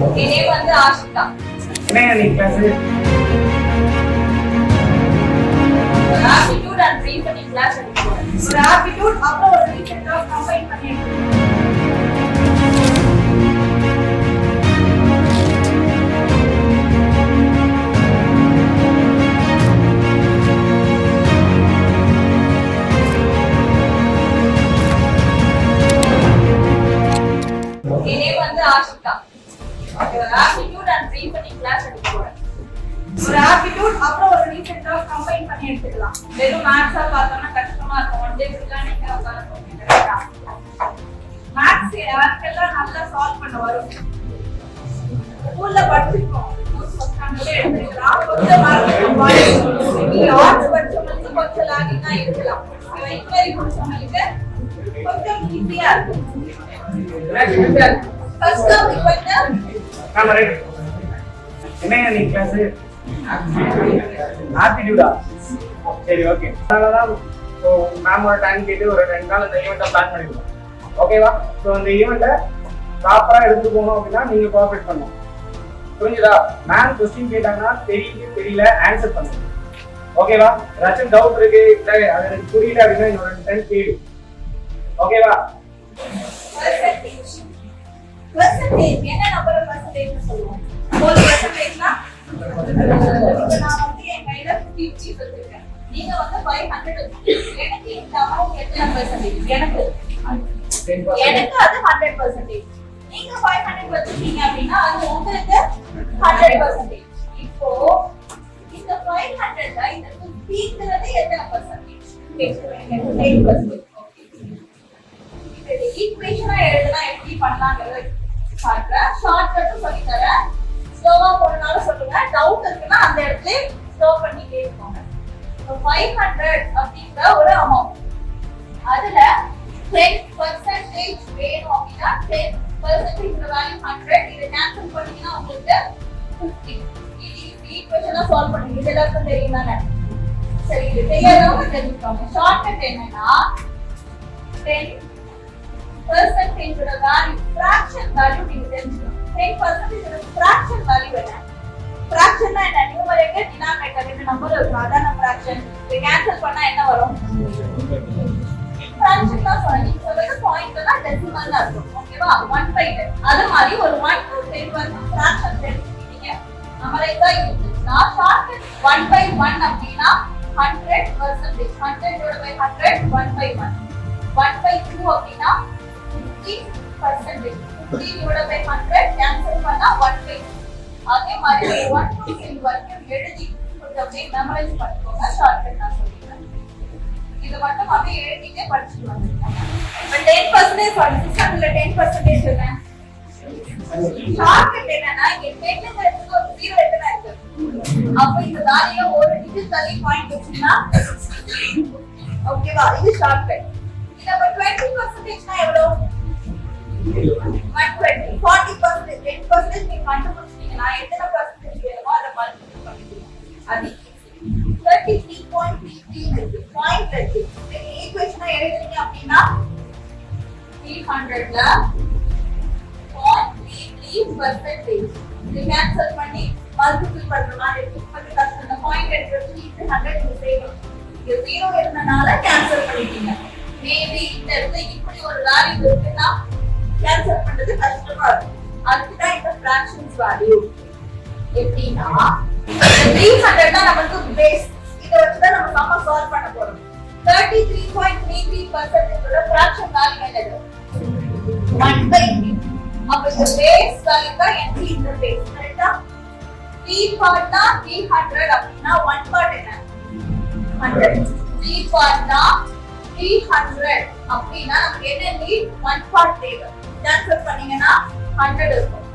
என் name வந்து ஆஷிகா. என்னங்க நீ class aptitude and reasoning class எடுக்கிறோம். ஒரு ஆப்டிட்யூட் அப்புறம் ஒரு ரீசனிங் கம்பைன் பண்ணி எடுக்கிறோம். என் நேம் வந்து Ashika. Aptitude and reasoning class எடுக்கிறோம். ஒரு ஆப்டிட்யூட் அப்புறம் ஒரு ரீசனிங் கம்பைன் பண்ணி எடுத்துக்கலாம். வெறும் மேத்ஸா பார்த்தோம்னா கஷ்டமா இருக்கும். ஒன் டே ஃபுல்லா நீங்க உட்காரணும். மேத்ஸ் யாருக்கெல்லாம் நல்லா சால்வ் பண்ண வரும்? ஸ்கூல்ல படிச்சிருக்கோம். கொஞ்சம் லாகிங் தான் இருக்கலாம். இன்க்வைரி முடிச்சவங்களுக்கு கொஞ்சம் ஈஸியா இருக்கும். ஃபர்ஸ்ட் என்னங்க நீ கிளாஸ் ஆப்டிட்யூடா? சரி ஓகே. அதனாலதான் மேமோட டைம் கேட்டு ஒரு 2 நாள் இந்த ஈவெண்ட்டை பிளான் பண்ணிருக்கோம். ஓகேவா? ஸோ அந்த ஈவெண்ட்டை ப்ராப்பரா எடுத்துட்டு போகணும் அப்படின்னா நீங்க கோஆப்ரேட் பண்ணணும். புரிஞ்சுதா? மேம் கொஸ்டின் கேட்டாங்கன்னா தெரியல ஆன்சர் பண்ணுங்க. ஓகேவா? ஏதாச்சும் டவுட் இருக்கு இல்லை அது எனக்கு புரியல அப்படின்னா இன்னொரு 2 டைம் கேளு. ஓகேவா? percentage என்ன நம்பர் percentage சொல்லுவோம்? ஒரு percentageனா நான் வந்து என் கையில 50 வச்சிருக்கேன். நீங்க வந்து 500 வச்சிருக்கீங்க. எனக்கு இந்த அமௌண்ட் எத்தனை percentage? எனக்கு அது 100%. நீங்க 500 வச்சிருக்கீங்க அப்படின்னா அது உங்களுக்கு 100%. இப்போ இந்த 500ல இந்த 50ங்கிறது எத்தனை percentage? 10%. இது ஈக்குவேஷனா எழுதுனா எப்படி பண்ணலாம்ங்கறத காட்டுறேன். ஷார்ட்கட் சொல்லி தரேன். ஸ்லோவா போறனால சொல்லுங்க. டவுட் இருக்குன்னா அந்த இடத்துல ஸ்லோ பண்ணி கேட்கணும். 500 அப்படிங்கிற ஒரு அமௌண்ட். அதுல 10% வேணும் அப்படின்னா 10% வேல்யூ 100. இதை கேன்சல் பண்ணீங்கன்னா உங்களுக்கு 50. இது ஈக்குவேஷனா சால்வ் பண்ணுங்க. இது எல்லாருக்கும் தெரியும் தானே? சரி, இது தெரியாதவங்க தெரிஞ்சுக்கோங்க. ஷார்ட்கட் என்னன்னா 10% ஓட வேல்யூ fraction வேல்யூ நீங்க தெரிஞ்சுக்கணும். 10% ஓட fraction வேல்யூ என்ன? fraction-னா என்ன? numerator denominator ரெண்டு நம்பர் இருக்கு. அதான fraction. இத கேன்சல் பண்ணா என்ன வரும்? fraction தான் சொல்றேன். நீங்க சொல்றது பாயிண்ட்னா டெசிமல்னு அர்த்தம். ஓகேவா? 1/10. அது மாதிரி ஒரு 1 to 10 வரைக்கும் fraction தெரிஞ்சுக்கிட்டீங்க. numerator தான் இருந்துச்சுன்னா ஷார்ட்கட் 1/1 அப்படின்னா 100%. 100 divided by 100 1/1. 1/2 அப்படின்னா 50%. 50 divided by 100 cancel பண்ணா 1/2. அதே மாதிரி 1 to 10 வரைக்கும் எழுதி கொஞ்சம் அப்படியே மெமரைஸ் பண்ணிக்கோங்க. ஷார்ட்கட் நான் சொல்லிடுறேன். இது மட்டும் அப்படியே எழுதிட்டே படிச்சுட்டு வந்துருக்கோம். இப்போ 10% சாரி 600ல 10% என்ன? ஷார்ட்கட் என்னன்னா இங்க 10ங்கிறதுக்கு ஒரு 0 எத்தனை இருக்கு? அப்ப இந்த வேல்யூல ஒரு டிஜிட் தள்ளி பாயிண்ட் வச்சீங்கன்னா ஓகேவா? இது ஷார்ட்கட். இது அப்ப 20%னா எவ்வளவு? 120. 40%. 10% நீங்க கண்டுபிடிச்சீங்கன்னா எத்தனை percentage வேணுமோ அதை மல்டிப்ளை பண்ணிடுங்க. அது 33.33 இருக்கு. பாயிண்ட் இருக்கு. இந்த ஈக்குவேஷனை எழுதுறீங்க அப்படின்னா 300ல 0.33%. இது கேன்சல் பண்ணி மல்டிப்ளை பண்ற மாதிரி இருக்கு. கொஞ்சம் கஷ்டம். இந்த பாயிண்ட் எடுத்து 100 நீங்க செய்யணும். இது 0 இருந்தனால கேன்சல் பண்ணிட்டீங்க. மேபி இந்த இடத்துல இப்படி ஒரு வேல்யூ இருக்குன்னா கேன்சல் பண்றது கஷ்டமா இருக்கும். அதுதான் இந்த ஃபிராக்ஷன்ஸ் வேல்யூ. எப்படின்னா 300 தான் நமக்கு பேஸ். இத வச்சு தான் நம்ம சம்ம சால்வ் பண்ண போறோம். 33.33% ஓட ஃபிராக்ஷன் வேல்யூ என்னது? 1/3. அப்ப இந்த பேஸ் வேல்யூ தான் என்ட்ரி இந்த பேஸ். கரெக்ட்டா? 3 பார்ட்னா 300 அப்படினா 1 பார்ட் என்ன? 100. 3 பார்ட்னா 300 அப்படினா நமக்கு என்ன நீட்? 1 பார்ட் தேவை. கேன்சல் பண்ணீங்கன்னா 100 இருக்கும்.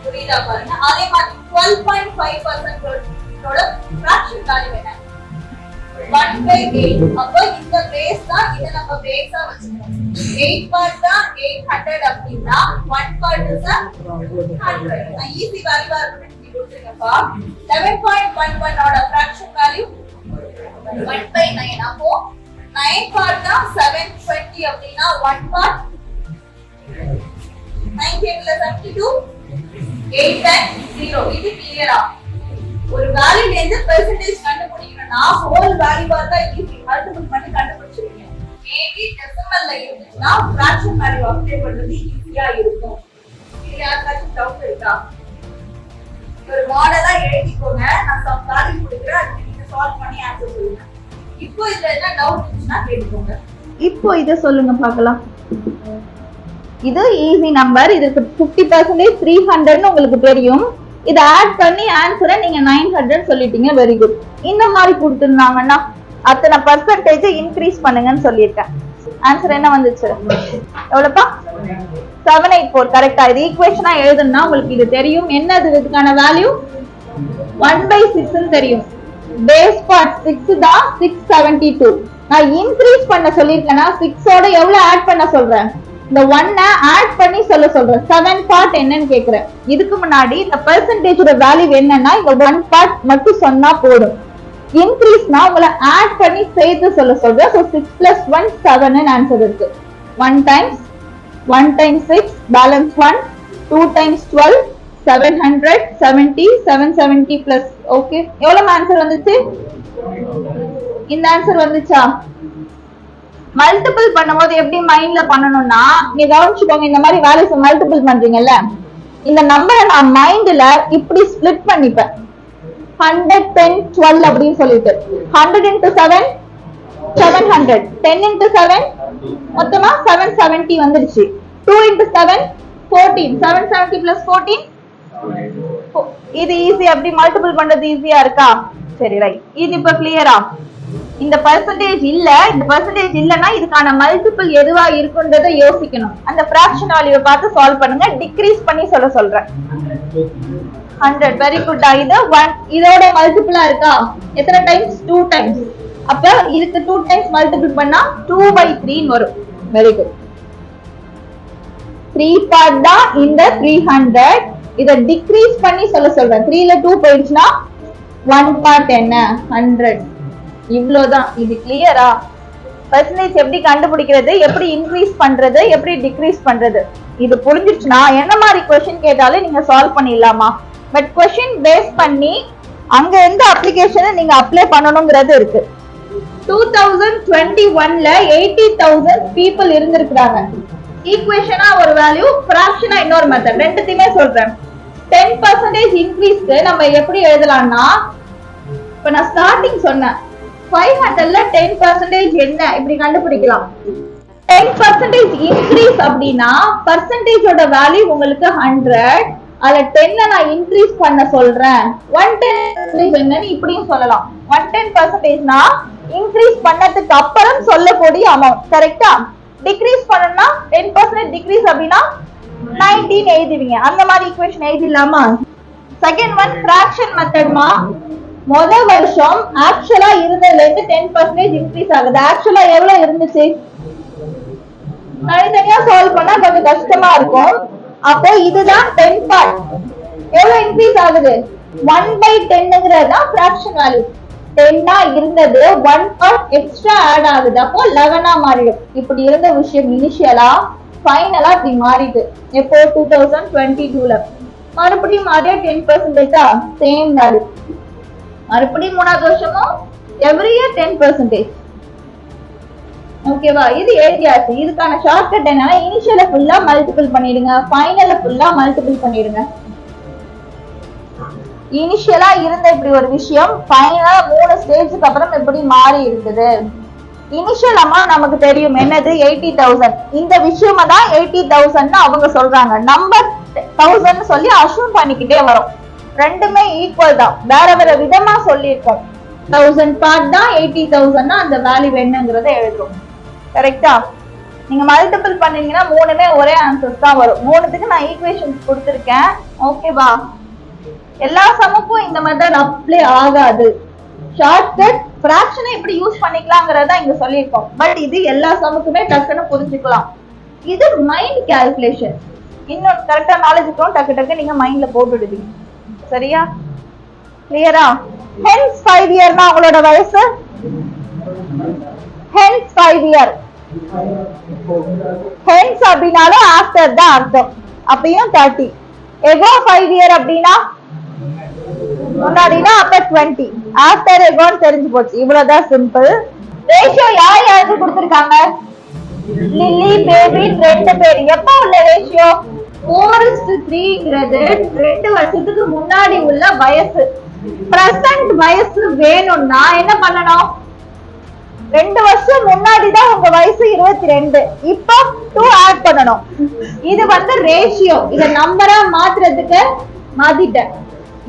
புரியுதா பாருங்க. அதே மாதிரி 12.5% ஓட ஃபிராக்ஷன் வேல்யூ என்ன? 1/8. அப்ப இந்த பேஸ் தான் இத நம்ம பேஸா வச்சுக்கணும். 8 பார்ட் தான் 800 அப்படினா 1 பார்ட் இஸ் 100. ஈஸி வேல்யூவா இருக்கு. நீங்க கொடுத்துருங்கப்பா. 11.11 ஓட ஃபிராக்ஷன் வேல்யூ 1/9. அப்போ 9 part தான் 720 அப்படினா 1 part 9k plus 72 8 times 0. இது கிளியரா? ஒரு வேல்யூல இருந்து பெர்சன்டேஜ் கண்டுபிடிக்கணும்னா ஹோல் வேல்யூவா தான் ஈஸி, மல்டிபிள் பண்ணி கண்டுபிடிச்சிருவீங்க. மேபி டெசிமல்ல இருந்துச்சுன்னா ஃபிராக்ஷன் வேல்யூ அப்ளை பண்றது ஈஸியா இருக்கும். இது யாருக்காச்சும் டவுட் இருக்கா? ஒரு மாடலா எழுதிக்கோங்க, நான் சம் வேல்யூ கொடுக்குறேன், அதுக்கு நீங்க சால்வ் பண்ணி ஆன்சர் சொல்லுங்க. இப்போ இதுல என்ன டவுட் இருந்துச்சுன்னா கேட்டுக்கோங்க. இப்போ இதை சொல்லுங்க பார்க்கலாம். இது ஈஸி நம்பர், இதுக்கு 50% 300 உங்களுக்கு தெரியும். இதை ஆட் பண்ணி ஆன்சரை நீங்க 900 சொல்லிட்டீங்க, வெரி குட். இந்த மாதிரி கொடுத்துருந்தாங்கன்னா அத்தனை பர்சன்டேஜ் இன்க்ரீஸ் பண்ணுங்கன்னு சொல்லியிருக்கேன். ஆன்சர் என்ன வந்துச்சு? எவ்வளவுப்பா? 784. கரெக்டா? இது ஈக்குவேஷனா எழுதுனா உங்களுக்கு இது தெரியும். என்னது இதுக்கான வேல்யூ? 1/6 தெரியும். பேஸ் பார்ட் 6 தான் 672. நான் இன்க்ரீஸ் பண்ண சொல்லிருக்கேன்னா 6 ஓட எவ்வளவு ஆட் பண்ண சொல்றேன்? இந்த 1 ஆட் பண்ணி சொல்றேன். 7 பார்ட் என்னன்னு கேக்குறேன். இதுக்கு முன்னாடி இந்த பெர்சன்டேஜோட வேல்யூ என்னன்னா இந்த 1 பார்ட் மட்டும் சொன்னா போதும். இன்க்ரீஸ்னா உங்களை ஆட் பண்ணி சேர்த்து சொல்றேன். So 6 plus 1 7 ன்னு ஆன்சர் இருக்கு. 1 times 6 balance 1, 2 times 12 700 70 770 plus. Okay, எவ்வளவு ஆன்சர் வந்துச்சு? இந்த ஆன்சர் வந்துச்சா? மல்டிபிள் பண்ணும்போது எப்படி மைண்ட்ல பண்ணணும்னா, நீங்க கவனிச்சுக்கோங்க. இந்த மாதிரி வேல்யூஸ் மல்டிபிள் பண்றீங்கல்ல, இந்த நம்பரை நான் மைண்ட்ல இப்படி ஸ்ப்ளிட் பண்ணிப்பேன். 100 10 12 அப்படின்னு சொல்லிட்டு 100 into 7 700, 10 into 7 மொத்தமா 770 வந்துருச்சு. 2 into 7 14, 770 plus 14. இது ஈஸி. அப்படி மல்டிபிள் பண்றது ஈஸியா இருக்கா? சரி, ரைட். இது இப்ப கிளியரா? இந்த பர்சன்டேஜ் இல்லன்னா இதுக்கான மல்டிபிள் எதுவா இருக்குன்றதை யோசிக்கணும். அந்த ஃபிராக்ஷன் வேல்யூவை பார்த்து சால்வ் பண்ணுங்க. டிக்ரீஸ் பண்ணி சொல்றேன். 100. Very good. இது 1 இதோட மல்டிபிளா இருக்கா? எத்தனை டைம்ஸ்? 2 டைம்ஸ். அப்ப இதுக்கு 2 டைம்ஸ் மல்டிபிள் பண்ணா 2/3 வரும். Very good. 3 பார்ட் தான் இந்த 300. இத டிக்ரீஸ் பண்ணி சொல்றேன். 3ல 2 போயிடுச்சுன்னா 1 பார்ட் என்ன? 100. இவ்வளவுதான். இது கிளியரா? பெர்சன்டேஜ் எப்படி கண்டுபிடிக்கிறது, எப்படி இன்க்ரீஸ் பண்றது, எப்படி டிக்ரீஸ் பண்றது, இது புரிஞ்சிருச்சுன்னா என்ன மாதிரி क्वेश्चन கேட்டாலும் நீங்க சால்வ் பண்ணிடலாமா? பட் क्वेश्चन பேஸ் பண்ணி அங்க எந்த அப்ளிகேஷனை நீங்க அப்ளை பண்ணணும்ங்கிறது இருக்கு. 2021ல 80,000 people இருந்திருக்காங்க. ஈக்குவேஷனா ஒரு வேல்யூ, ஃபிராக்ஷனா இன்னொரு மெத்தட். ரெண்டுத்தையுமே சொல்றேன். 10% இன்க்ரீஸ்க்கு நம்ம எப்படி எழுதலாம்னா, இப்ப நான் ஸ்டார்டிங் சொன்னேன் 500ல 10% என்ன இப்படி கண்டுபிடிக்கலாம். 10% இன்க்ரீஸ் அப்படின்னா பர்சன்டேஜோட வேல்யூ உங்களுக்கு 100, அதுல 10 நான் இன்க்ரீஸ் பண்ண சொல்றேன். 110 என்னன்னு இப்படியும் சொல்லலாம். 110%னா இன்க்ரீஸ் பண்ணதுக்கு அப்புறம் சொல்லக்கூடிய அமௌண்ட். கரெக்டா? டிக்ரீஸ் பண்ணனா 10% டிக்ரீஸ் அப்படின்னா 19 எழுதுவீங்க. அந்த மாதிரி ஈக்குவேஷன் எழுதிடலாமா? செகண்ட் ஒன் ஃபிராக்ஷன் மெத்தட்மா. முதல் வருஷம் ஆக்சுவலா இருந்ததுல இருந்து 10% இன்க்ரீஸ் ஆகுது. ஆக்சுவலா எவ்வளவு இருந்துச்சு? தனித்தனியா சால்வ் பண்ணா கொஞ்சம் கஷ்டமா இருக்கும். அப்போ இதுதான் 10 பார்ட். எவ்வளவு இன்க்ரீஸ் ஆகுது? 1/10ங்கிறது தான் ஃபிராக்ஷன் வேல்யூ. 10 இருந்தது 1 பார்ட் எக்ஸ்ட்ரா ஆட் ஆகுது. அப்போ 11 மாறிடும். இப்படி இருந்த விஷயம் இனிஷியலா ஃபைனலா இப்படி மாறிடு. எப்போ? 2022ல. மறுபடியும் அதே 10% சேம் வேல்யூ. மறுபடியும் மூணாவது வருஷமும் எவ்ரி இயர் 10%. ஓகேவா? இது எழுதியாச்சு. இதுக்கான ஷார்ட்கட் என்னன்னா, இனிஷியல ஃபுல்லா மல்டிபிள் பண்ணிடுங்க, ஃபைனல ஃபுல்லா மல்டிபிள் பண்ணிடுங்க. இனிஷியலா இருந்த இப்படி ஒரு விஷயம் ஃபைனலா 3 ஸ்டேஜுக்கு அப்புறம் எப்படி மாறி இருக்குது. இனிஷியல் அமௌண்ட் நமக்கு தெரியும் என்னது? 80,000. இந்த விஷயமா தான் 80,000 அவங்க சொல்றாங்க. நம்பர் 1000 சொல்லி அஷ்யூம் பண்ணிக்கிட்டே வரும். ரெண்டுமே ஈக்குவல் தான், வேற வேற விதமா சொல்லியிருக்கோம். 1000 பார்ட் தான் 80,000 அந்த வேல்யூ என்னங்கறத எழுதுறோம். கரெக்டா? நீங்க மல்டிபிள் பண்ணீங்கன்னா மூணுமே ஒரே ஆன்சர்ஸ் தான் வரும். மூணுத்துக்கு நான் ஈக்குவேஷன்ஸ் கொடுத்திருக்கேன். ஓகேவா? எல்லா சமுக்கும் இந்த மெத்தட் அப்ளை ஆகாது. ஷார்ட்கட் ஃபிராக்ஷனை எப்படி யூஸ் பண்ணிக்கலாம்ங்கறத இங்க சொல்லியிருக்கோம். பட் இது எல்லா சமுக்குமே டக்குன்னு புரிஞ்சுக்கலாம். இது மைண்ட் கால்குலேஷன். இன்னும் கரெக்டா நாலேஜ் இருக்கும், டக்கு டக்கு நீங்க மைண்ட்ல போட்டுடுவீங்க. சரியா? கிளியரா? ஹென்ஸ் 5 இயர்னா உங்களோட வயசு? Hence 5 year. ஹென்ஸ் அப்படினாலும் ஆஃப்டர் தான் அர்த்தம். அப்பயும் 30. எகோ 5 இயர் அப்படின்னா முன்னாடினா அப்ப 20 ஆஃப்டர் எகோன்னு தெரிஞ்சு போச்சு. இவ்வளவுதான் சிம்பிள். ரேஷியோ யார் யாருக்கு கொடுத்திருக்காங்க? லில்லி, பேபி, 2 பேர். எப்ப உள்ள ரேஷியோ? 4:3ங்கிறது 2 வருஷத்துக்கு முன்னாடி உள்ள வயசு. பிரசன்ட் வயசு வேணும்னா என்ன பண்ணணும்? 2 வருஷம் முன்னாடி தான் உங்க வயசு 22. இப்போ 2 ஆட் பண்ணணும். இது வந்து ரேஷியோ. இத நம்பரா மாத்துறதுக்கு மாத்திட்டேன்.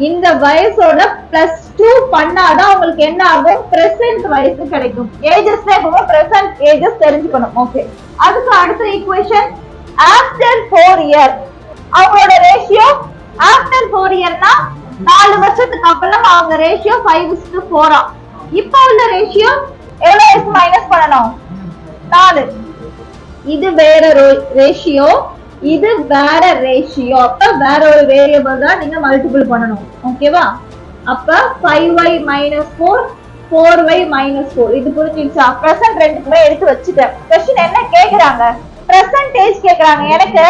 இந்த வயசோட +2 பண்ணாதான் உங்களுக்கு என்ன ஆகும்? பிரசன்ட் வயசு கிடைக்கும். ஏஜஸ் பிரசன்ட் ஏஜஸ் தெரிஞ்சுக்கணும். ஓகே, அதுக்கு அடுத்த ஈக்குவேஷன் ஆஃப்டர் 4 இயர். அவங்களோட ரேஷியோ ஆஃப்டர் 4 இயர்னா 4 வருஷத்துக்கு அப்புறம் அவங்க ரேஷியோ 5:4. இப்போ உள்ள ரேஷியோ எவ்வளவு மைனஸ் பண்ணணும்? 4. இது வேற ரேஷியோ, இது வேற ரேஷியோ. அப்ப வேற ஒரு வேரியபிள் தான் நீங்க மல்டிபிள் பண்ணணும். ஓகேவா? அப்ப 5y - 4 4y - 4. இது புரிஞ்சிருச்சா? பிரசன்ட் ரெண்டுக்குமே எடுத்து வச்சுட்டேன். क्वेश्चन என்ன கேக்குறாங்க? பிரசன்டேஜ் கேக்குறாங்க. எனக்கு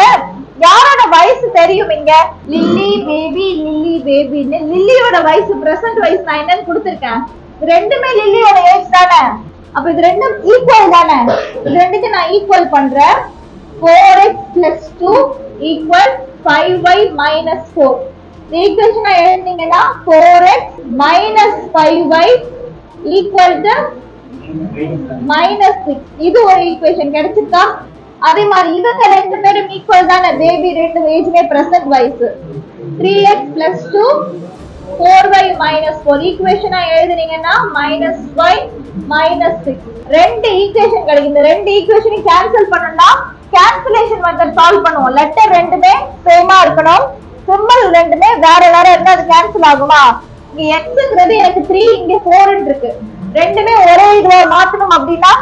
யாரோட வயசு தெரியும்? இங்க லில்லி பேபி, லில்லி பேபின்னு லில்லியோட வயசு பிரசன்ட் வயசு நான் என்னன்னு கொடுத்திருக்கேன். ரெண்டுமே லில்லியோட ஏஜ் தானே. அப்ப இது ரெண்டும் ஈக்குவல் தானே. இது ரெண்டுக்கு நான் ஈக்குவல் பண்றேன். 4x + 2 = 5y - 4. இந்த ஈக்குவேஷனை எழுதினீங்கன்னா 4x - 5y = -6. இது ஒரு ஈக்குவேஷன் கிடைச்சிருக்கா? அதே மாதிரி இவங்க 2 பேரும் ஈக்குவல் தானே. பேபி 2 ஏஜ்மே பிரசன்ட் வயசு. 3x + 2 4y - 4 ஈக்குவேஷனா எழுதுனீங்கன்னா -y - 6. ரெண்டு ஈக்குவேஷன் கிடைக்கும். இந்த ரெண்டு ஈக்குவேஷனை கேன்சல் பண்ணனும்னா கேன்சலேஷன் மெத்தட் சால்வ் பண்ணுவோம். லெட்டர் ரெண்டுமே சேமா இருக்கணும், சிம்பல் ரெண்டுமே வேற வேற இருந்தா அது கேன்சல் ஆகுமா? இங்க xங்கிறது எனக்கு 3, இங்க 4 இருக்கு. ரெண்டுமே ஒரே இதுவா மாத்தணும் அப்படின்னா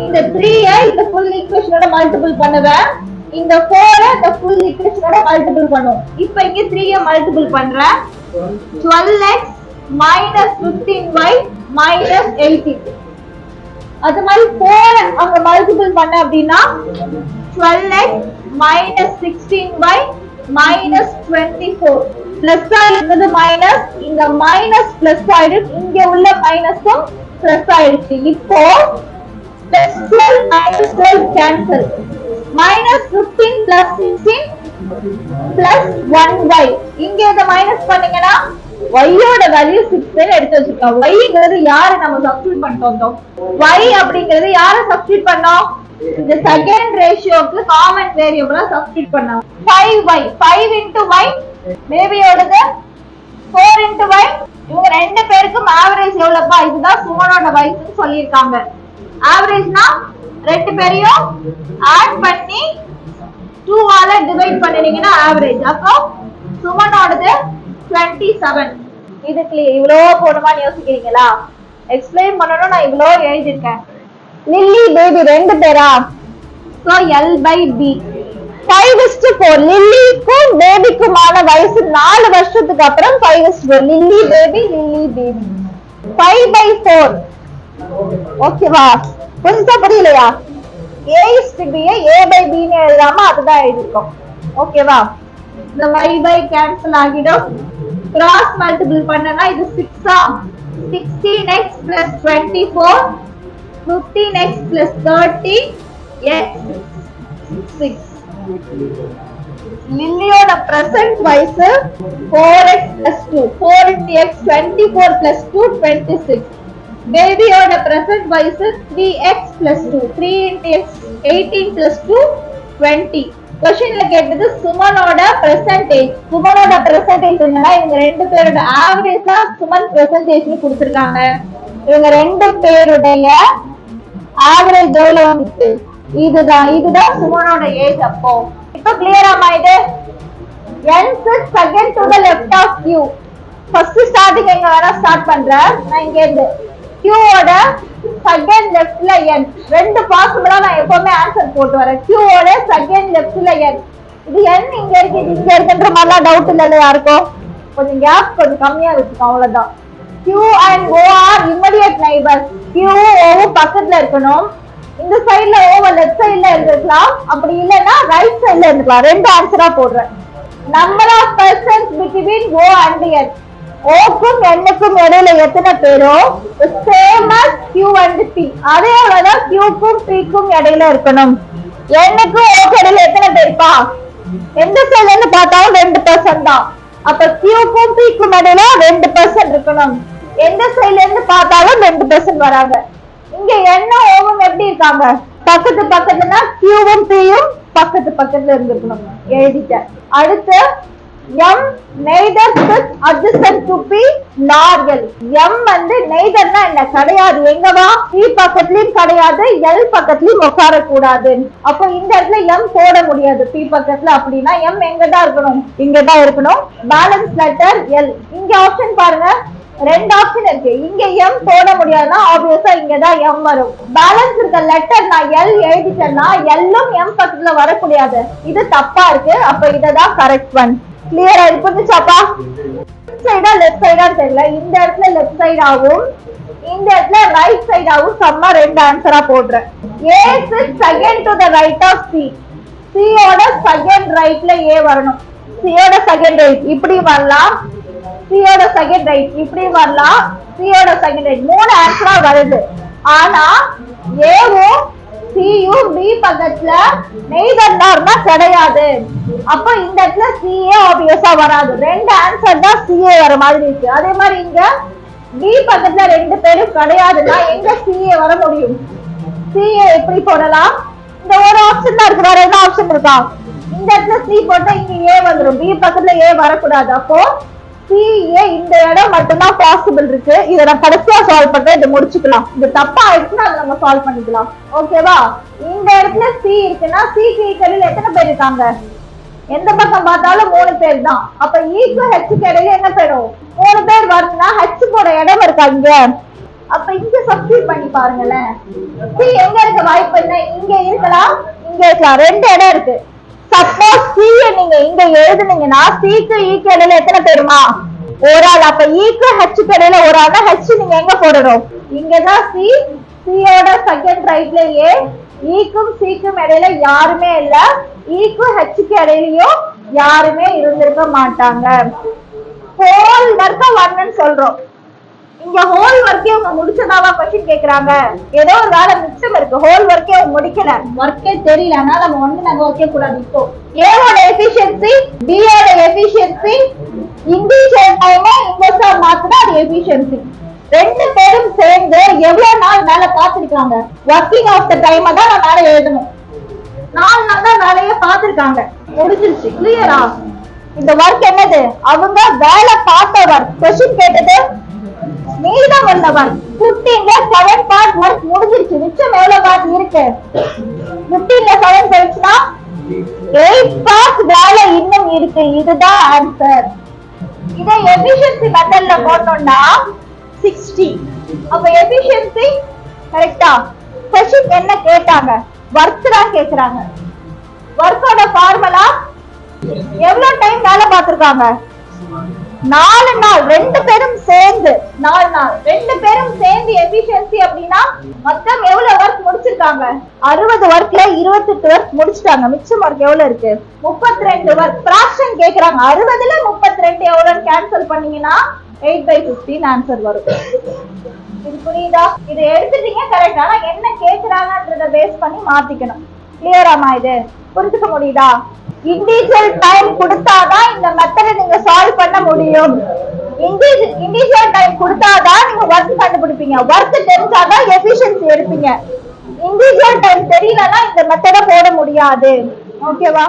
இந்த 3ஐ இந்த ஃபுல் ஈக்குவேஷனோட மல்டிபிள் பண்ணுவேன். இந்த 4ஐ இந்த ஃபுல் ஈக்குவேஷனோட மல்டிபிள் பண்ணுவோம். இப்போ இங்க 3ஐ மல்டிபிள் பண்றேன். 12x - 15y - 18. அது மாதிரி 4 அங்க மல்டிபிள் பண்ண அப்படின்னா 12x - 16y - 24. பிளஸ் ஆயிடுது மைனஸ், இங்க மைனஸ் பிளஸ் ஆயிடுச்சு, இங்க உள்ள மைனஸும் பிளஸ் ஆயிடுச்சு. இப்போ +12 cancel. -15 + 16 + 1y. இங்க இத மைனஸ் பண்ணீங்கன்னா y ஓட வேல்யூ 6 ன்னு எடுத்து வச்சிருக்கோம். y-ங்கிறது யாரை நம்ம சப்ஸ்டிட்யூட் பண்ணிட்டோம்? y அப்படிங்கிறது யாரை சப்ஸ்டிட்யூட் பண்ணோம்? இந்த செகண்ட் ரேஷியோக்கு காமன் வேரியபிளா சப்ஸ்டிட்யூட் பண்ணோம். 5y 5 × y பேபியோடது 4 × y. இவங்க ரெண்டு பேருக்கும் ஆவரேஜ் எவ்வளவுப்பா? இதுதான் சுமனோட வயசுன்னு சொல்லியிருக்காங்க. ஆவரேஜ்னா ரெண்டு பேரையும் ஆட் பண்ணி 2 ஆல டிவைட் பண்ணினீங்கன்னா ஆவரேஜ். அப்போ சுமனோடது 27. இதுக்கு இவ்ளோ போடுமான்னு யோசிக்கிறீங்களா? எக்ஸ்பிளைன் பண்ணனும், நான் இவ்ளோ எழுதிருக்கேன். லில்லி பேபி ரெண்டு பேரா? So L/B 5:4. லில்லிக்கும் பேபிக்குமான வயசு 4 வருஷத்துக்கு அப்புறம் 5:4. Lily baby 5/4. ஓகேவா? கொஞ்சம் புரியலையா? A/B A/B ன்னு எழுதாம அதுதான் எழுதிருக்கோம். ஓகேவா? இந்த y கேன்சல் ஆகிடும். கிராஸ் மல்டிபிள் பண்ணனா இது 6 ஆ? 16x + 24 15x + 30 x 6. லில்லியோட பிரசன்ட் வயசு 4x + 2 4 × x 24 + 2 26. பேபியோட பிரசன்ட் வயசு 3x + 2 3 × x 18 + 2 20. क्वेश्चनல கேட்டது சுமனோட பெர்சன்டேஜ். சுமனோட பெர்சன்டேஜ் என்னன்னா இவங்க ரெண்டு பேரோட ஆவரேஜ் தான் சுமன் பெர்சன்டேஜ்னு கொடுத்திருக்காங்க. இவங்க ரெண்டு பேருடைய ஆவரேஜ் எவ்வளவு வந்துச்சு? இதுதான் சுமனோட ஏஜ். அப்போ இப்போ கிளியரா இது n6 second to the left of q. First starting எங்க வேணா ஸ்டார்ட் பண்றேன். நான் இங்க இருந்து q ஓட செகண்ட் லெஃப்ட்ல n. ரெண்டு பாசிபிளா நான் எப்பவுமே ஆன்சர் போட்டு வரேன். q ஓட செகண்ட் லெஃப்ட்ல n. இது n இங்க இருக்கு, இது இங்க இருக்குன்ற மாதிரிலாம் டவுட் இல்ல யாருக்கும்? கொஞ்சம் கேப் கொஞ்சம் கம்மியா வச்சுக்கோ, அவ்வளவுதான். q and o are immediate neighbors. q o பக்கத்துல இருக்கணும். இந்த சைடுல o லெஃப்ட் சைடுல இருக்கலாம், அப்படி இல்லனா ரைட் சைடுல இருக்கலாம். ரெண்டு ஆன்சரா போடுறேன். Number of persons between O and N. ஓக்கும் எண்ணுக்கும் இடையில எத்தனை பேரோ same as Q and P. அதே அளவுதான் Qக்கும் Pக்கும் இடையில இருக்கணும். எண்ணுக்கும் ஓக்கு இடையில எத்தனை பேருப்பா? எந்த சைடுல இருந்து பார்த்தாலும் 2% தான். அப்ப Qக்கும் Pக்கும் இடையில 2% இருக்கணும். எந்த சைடுல இருந்து பார்த்தாலும் 2% வராங்க. இங்க எண்ணும் ஓவும் எப்படி இருக்காங்க? பக்கத்து பக்கத்துனா Qவும் Pயும் பக்கத்து பக்கத்துல இருந்திருக்கணும். எழுதிட்டேன். அடுத்து M neither sits adjacent to P nor L. M வந்து neitherனா என்ன? கிடையாது. எங்கவா? P பக்கத்துலயும் கிடையாது, L பக்கத்துலயும் உட்கார கூடாது. அப்போ இந்த இடத்துல M போட முடியாது P பக்கத்துல. அப்படின்னா M எங்கதான் இருக்கணும்? இங்கதான் இருக்கணும். Balance letter L. இங்க ஆப்ஷன் பாருங்க, 2 ஆப்ஷன் இருக்கு. இங்க M போட முடியாதுன்னா ஆப்வியஸா இங்கதான் M வரும். பேலன்ஸ் இருக்க லெட்டர் நான் L எழுதிட்டேன்னா L-ம் M பக்கத்துல வரக்கூடாது. இது தப்பா இருக்கு. அப்ப இததான் கரெக்ட் ஒன். கிளியரா புரிஞ்சுச்சாப்பா? சைடா லெஃப்ட் சைடா தெரியல. இந்த இடத்துல லெஃப்ட் சைடாவும் இந்த இடத்துல ரைட் சைடாவும் சம்மா 2 ஆன்சரா போடுறேன். A sits second to the right of C. C ஓட செகண்ட் ரைட்ல A வரணும். C ஓட செகண்ட் ரைட் இப்படி வரலாம், C ஓட செகண்ட் ரைட் இப்படி வரலாம், C ஓட செகண்ட் ரைட் 3 ஆன்சரா வருது. ஆனா ஏவும் சியும் பி பக்கத்துல நெய்தர் நார்னா கிடையாது. அப்ப இந்த இடத்துல சிஏ ஆப்வியஸா வராது. 2 ஆன்சர் தான் சிஏ வர மாதிரி இருக்கு. அதே மாதிரி இங்க பி பக்கத்துல 2 பேரும் கிடையாதுன்னா எங்க சிஏ வர முடியும்? சிஏ எப்படி போடலாம்? இந்த ஒரு ஆப்ஷன் தான் இருக்கு, வேற என்ன ஆப்ஷன் இருக்கா? இந்த இடத்துல சி போட்டா இங்க ஏ வந்துடும். பி பக்கத்துல ஏ வரக்கூடாது. அப்போ சிஏ இந்த இடம் மட்டும்தான் பாசிபிள் இருக்கு. இதை நான் கடைசியா சால்வ் பண்றேன். இதை முடிச்சுக்கலாம். இது தப்பா ஆயிடுச்சுன்னா அதை நம்ம சால்வ் பண்ணிக்கலாம். ஓகேவா? இந்த இடத்துல சி இருக்குன்னா சிக்கு ஈக்குவல் எத்தனை பேர் இருக்காங்க? எந்த பக்கம் பார்த்தாலும் 3 பேர் தான். அப்ப ஈக்கு ஹெச்சுக்கு இடையில என்ன பேரும்? 3 பேர் வருதுன்னா ஹெச் போட இடம் இருக்கா இங்க? அப்ப இங்க சப்ஸ்டிட்யூட் பண்ணி பாருங்களேன். சி எங்க இருக்க வாய்ப்பு என்ன? இங்க இருக்கலாம், இங்க இருக்கலாம். 2 இடம் இருக்கு. சப்போஸ் C நீங்க இங்க எழுதுனீங்கன்னா சிக்கு ஈக்கு இடையில எத்தனை பேருமா? ஒரு ஆள். அப்ப ஈக்கு ஹெச்சுக்கு இடையில ஒரு ஆள். ஹெச் நீங்க எங்க போடணும்? இங்கதான் சி. சியோட செகண்ட் ரைட்ல ஏ. ஈக்கும் சிக்கும் இடையில யாருமே இல்ல. ஈக்கும் ஹெச்சுக்கு இடையிலயும் யாருமே இருந்திருக்க மாட்டாங்க. ஹோல் ஒர்க்க வரணும்னு சொல்றோம். இங்க ஹோல் ஒர்க்கே அவங்க முடிச்சதாவா क्वेश्चन கேக்குறாங்க? ஏதோ ஒரு வேலை மிச்சம் இருக்கு. ஹோல் ஒர்க்கே அவங்க முடிக்கல, ஒர்க்கே தெரியல. அதனால நம்ம ஒண்ணு நாங்க வைக்க கூடாது. இப்போ A ஓட எஃபிஷியன்சி, B ஓட எஃபிஷியன்சி, இண்டிவிஜுவல் டைம் இன்வெர்ஸா மாத்துனா அது எஃபிஷியன்சி. 2 பேரும் சேர்ந்து எவ்வளவு நாள் மேல பாத்துருக்காங்க? ஒர்க்கிங் ஆஃப் த டைம் தான் நான் மேல எழுதணும். 4 நாள் தான் வேலையே பாத்துருக்காங்க. முடிஞ்சிருச்சு. கிளியரா? இந்த ஒர்க் என்னது? அவங்க வேலை பார்த்த ஒர்க். क्वेश्चन கேட்டது மீதம் உள்ள ஒர்க் 15ல 7 பார்ட் ஒர்க் முடிஞ்சிருச்சு. மிச்சம் எவ்வளவு பார்ட் இருக்கு? 15ல 7 போயிடுச்சுன்னா 8 பார்ட் வேலை இன்னும் இருக்கு. இதுதான் ஆன்சர். இதை எஃபிஷியன்சி மெத்தட்ல போட்டோம்னா 60. அப்ப எஃபிஷியன்சி கரெக்ட்டா? क्वेश्चन என்ன கேட்டாங்க? ஒர்க் தான் கேக்குறாங்க. ஒர்க்கோட ஃபார்முலா எவ்வளவு டைம் வேலை பார்த்திருக்காங்க? 4 நாள். 2 பேரும் சேர்ந்து 4 நாள். 2 பேரும் சேர்ந்து எஃபிஷியன்சி அப்படின்னா மொத்தம் எவ்வளவு ஒர்க் முடிச்சிருக்காங்க? 60 ஒர்க்ல 28 ஒர்க் முடிச்சிட்டாங்க. மிச்சம் ஒர்க் எவ்வளவு இருக்கு? 32 ஒர்க். ஃபிராக்ஷன் கேக்குறாங்க. 60ல 32 எவ்வளவு கேன்சல் பண்ணீங்கன்னா 8/15 ஆன்சர் வரும். இது புரியுதா? இதை எடுத்துட்டீங்க கரெக்ட். ஆனா என்ன கேக்குறாங்கன்றத பேஸ் பண்ணி மாத்திக்கணும். கிளியராமா? இது புரிஞ்சுக்க முடியுதா? இண்டிவிஜுவல் டைம் கொடுத்தாதான் இந்த மெத்தடை நீங்க சால்வ் பண்ண முடியும். இண்டிவிஜுவல் டைம் கொடுத்தாதான் நீங்க ஒர்க் கண்டுபிடிப்பீங்க. ஒர்க் தெரிஞ்சாதான் எஃபிஷியன்சி எடுப்பீங்க. இண்டிவிஜுவல் டைம் தெரியலன்னா இந்த மெத்தடை போட முடியாது. ஓகேவா?